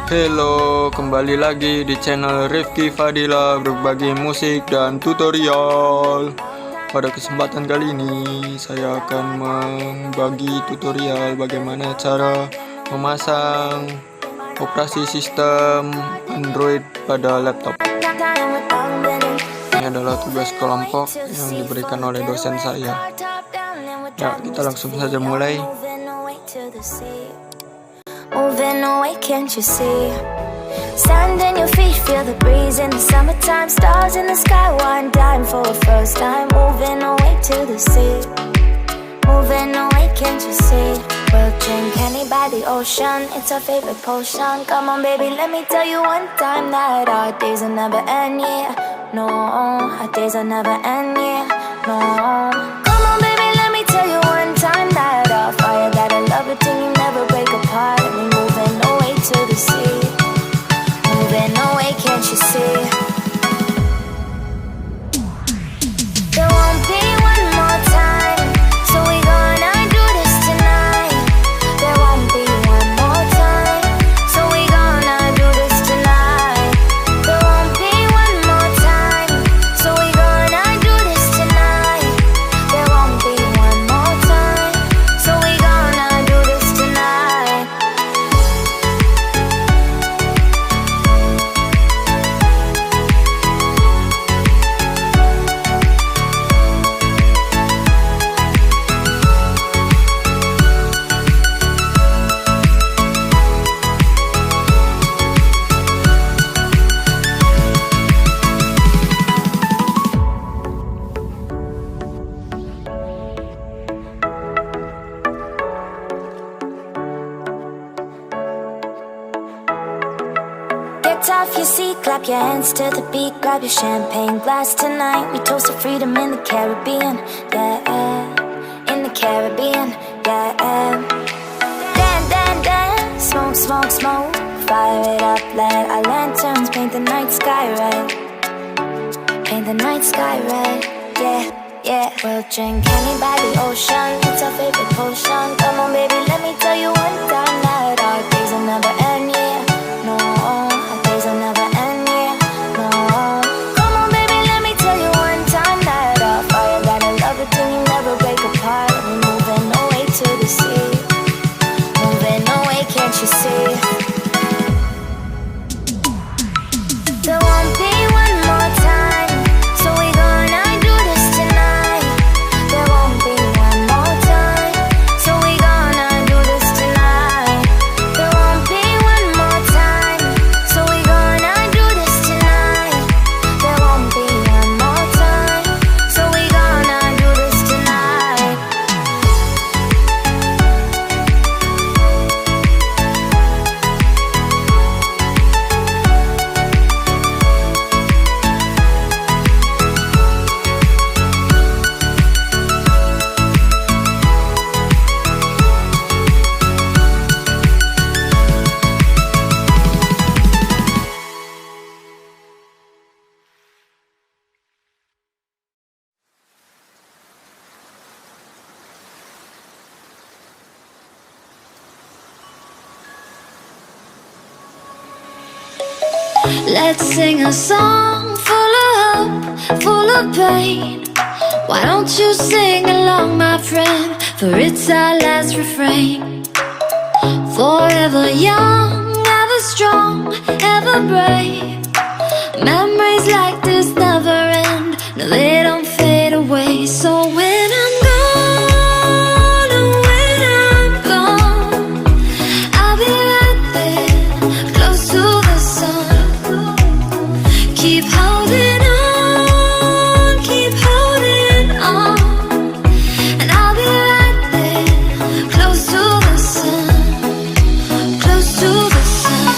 Halo, kembali lagi di channel Rifki Fadila berbagi musik dan tutorial. Pada kesempatan kali ini saya akan membagi tutorial bagaimana cara memasang operasi sistem Android pada laptop. Ini adalah tugas kelompok yang diberikan oleh dosen saya. Ya, kita langsung saja mulai. Moving away, can't you see? Stand on your feet, feel the breeze in the summertime. Stars in the sky, one dime for a first time. Moving away to the sea. Moving away, can't you see? We'll drink honey by the ocean, it's our favorite potion. Come on baby, let me tell you one time that our days will never end, yeah. No, our days will never end, yeah. No. Come on baby, let me tell you one time that our fire got a love it till you never break apart. And we're moving away to the sea. Moving away, can't you see? There won't be one more time, so we gonna do this tonight. There won't be one more time, so we gonna do this tonight. There won't be one more time, so we gonna do this tonight. There won't be one more time, so we gonna do this tonight. Get off your seat, clap your hands to the beat. Grab your champagne glass tonight. We toast to freedom in the Caribbean, yeah. In the Caribbean, yeah. Dance, dance, dance. Smoke, smoke, smoke. Fire it up, let our lanterns paint the night sky red. Paint the night sky red, yeah, yeah. We'll drink honey by the ocean, it's our favorite potion. Come on baby, let me tell you one time that our days will never end, yeah. No, our days will never end, yeah. No. Come on baby, let me tell you one time that our fire got a love it till you never break apart. We're moving away to the sea. Moving away, can't you see? There won't be one more time, so we gonna do this tonight. There won't be one more time, so we gonna do this tonight. There won't be one more time, so we gonna do this tonight. There won't be one more time, so we gonna do this tonight. Let's sing a song full of hope, full of pain. Why don't you sing along, my friend? For it's our last refrain. Forever young, ever strong, ever brave. Memories like this never end. No, they don't fade away. So when I'm gone, oh, when I'm gone, I'll be right there, close to the sun. Keep holding on, keep holding on. And I'll be right there, close to the sun, close to the sun.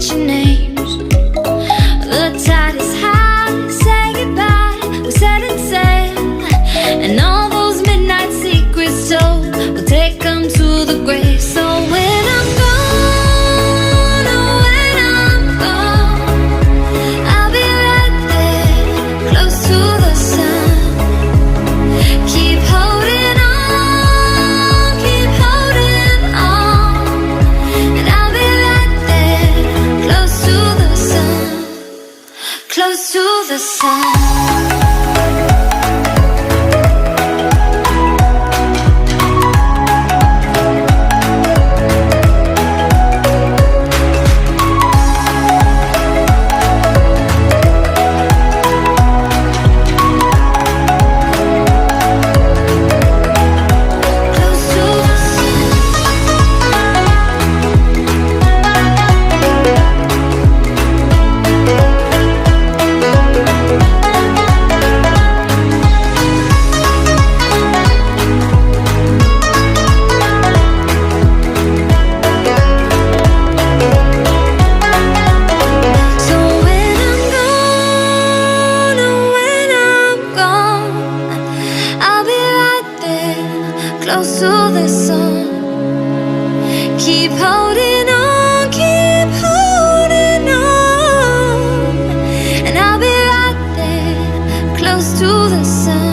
forget your names. The tide is high, say goodbye, we're setting sail. And all those midnight secrets told, we'll take them to the grave. So when I'm gone, oh when I'm gone, I'll be right there, close to the sun. Keep holding on, keep holding on. And I'll be right there, close to the sun, close to the sun. Close to the sun. Keep holding on, keep holding on. And I'll be right there, close to the sun.